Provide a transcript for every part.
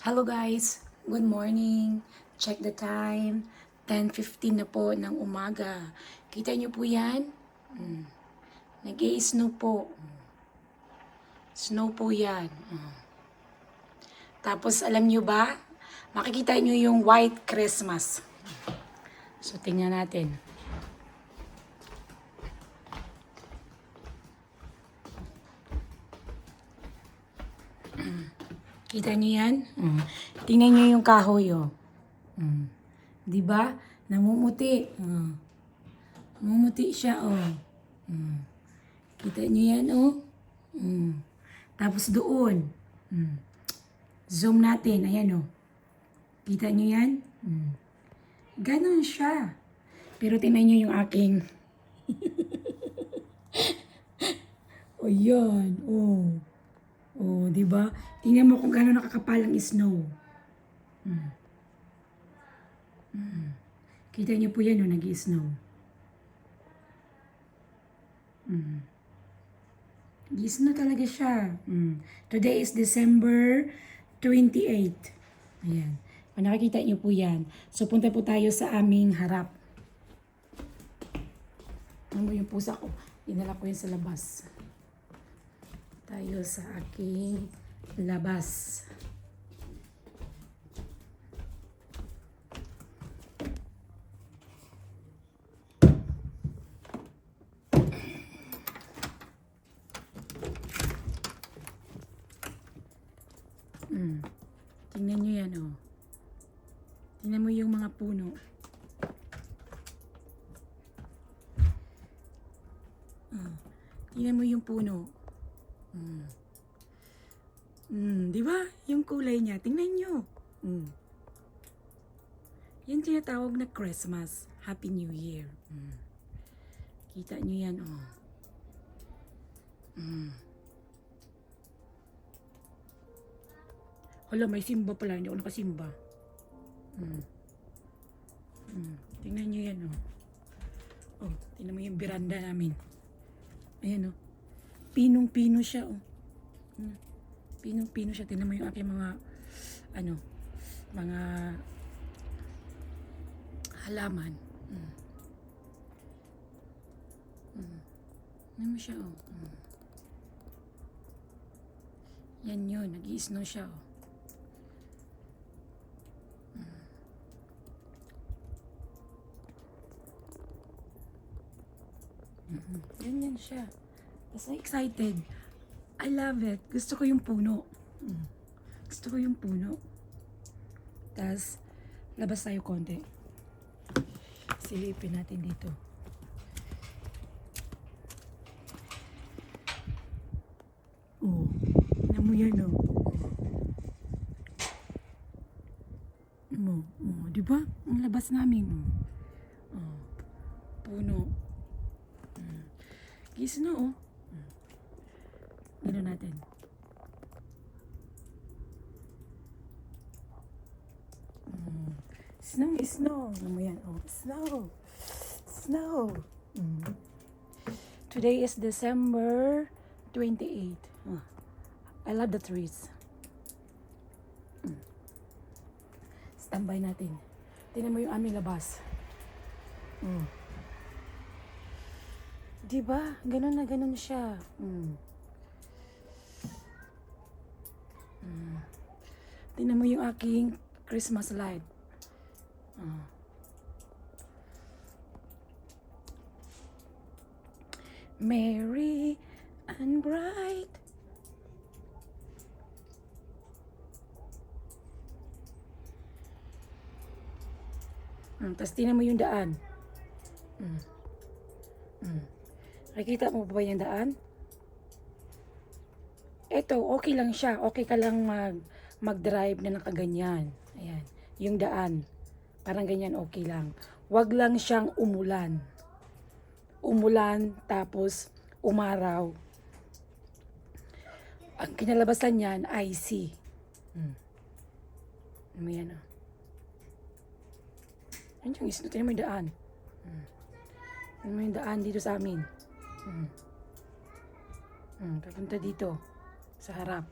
Hello guys, good morning. Check the time. 10:15 na po ng umaga. Kita niyo po yan? Nag-i-snow po. Snow po yan. Tapos alam niyo ba? Makikita niyo yung white Christmas. So tingnan natin. Kita niyo yan? Tingnan niyo yung kahoy, oh. 'Di ba? Namumuti. Namumuti siya, oh. Kita niyo yan, oh. Tapos doon. Zoom natin. Ayan, oh. Kita niyo yan? Ganon siya. Pero tingnan niyo yung aking. O yan. Oh. Oh, 'di ba? Tingnan mo kung gaano nakakapal ang snow. Kita niyo po yan, oh, nag-i-snow. Nag-i-snow talaga siya. Today is December 28. Ayan. Kung nakikita niyo po yan. So, punta po tayo sa aming harap. Ano mo yung pusa ko? Dinala ko yan sa labas. Tayo sa aking labas. Tingnan nyo yan, oh. Tingnan mo yung mga puno. Tingnan mo yung puno. Di ba? Yung kulay niya. Tingnan nyo. Yan tinatawag na Christmas. Happy New Year. Kita nyo yan, oh. Hala, may simba pala. Hindi ako nakasimba. Tingnan nyo yan, oh. Oh, tingnan mo yung veranda namin. Ayan, oh. Pinong-pino siya, oh. Pinong-pino siya. Tingnan mo yung aking mga, mga halaman. Tingnan mo siya, oh. Yan yun. Nag-i-snow siya, oh. Ganyan siya. Tapos excited. I love it. Gusto ko yung puno. Gusto ko yung puno. Tapos, labas tayo konti. Silipin natin dito. Oh, tingnan mo yan, oh. Di ba? Ang labas namin, oh. Oh, puno. Gisno, oh. Gano'n natin. Snow is snow. Ano mo yan? Oh, snow. Snow. Today is December 28. I love the trees. Standby natin. Tingnan mo yung aming labas. Diba? Ganun na ganun siya. Tingnan mo yung aking Christmas light. Merry and bright. Tapos tingnan mo yung daan. Nakikita mo ba yung daan? Ito, okay lang siya. Okay ka lang mag-drive na nakaganyan. Ayan. Yung daan. Parang ganyan, okay lang. Wag lang siyang umulan. Umulan, tapos umaraw. Ang kinalabasan niyan, icy. Ano yan, oh. Yan yung isno. Tingnan mo yung daan. Tingnan mo yung daan dito sa amin. Papunta dito. Sa harap.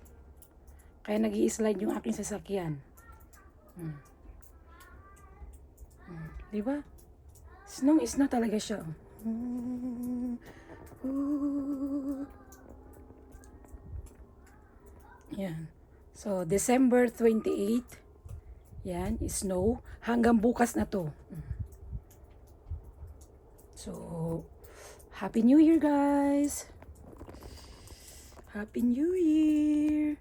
Kaya nag-i-slide yung aking sasakyan. Di ba? Snow talaga siya. Yan. So, December 28, yan, snow. Hanggang bukas na to. So, Happy New Year, guys! Happy New Year!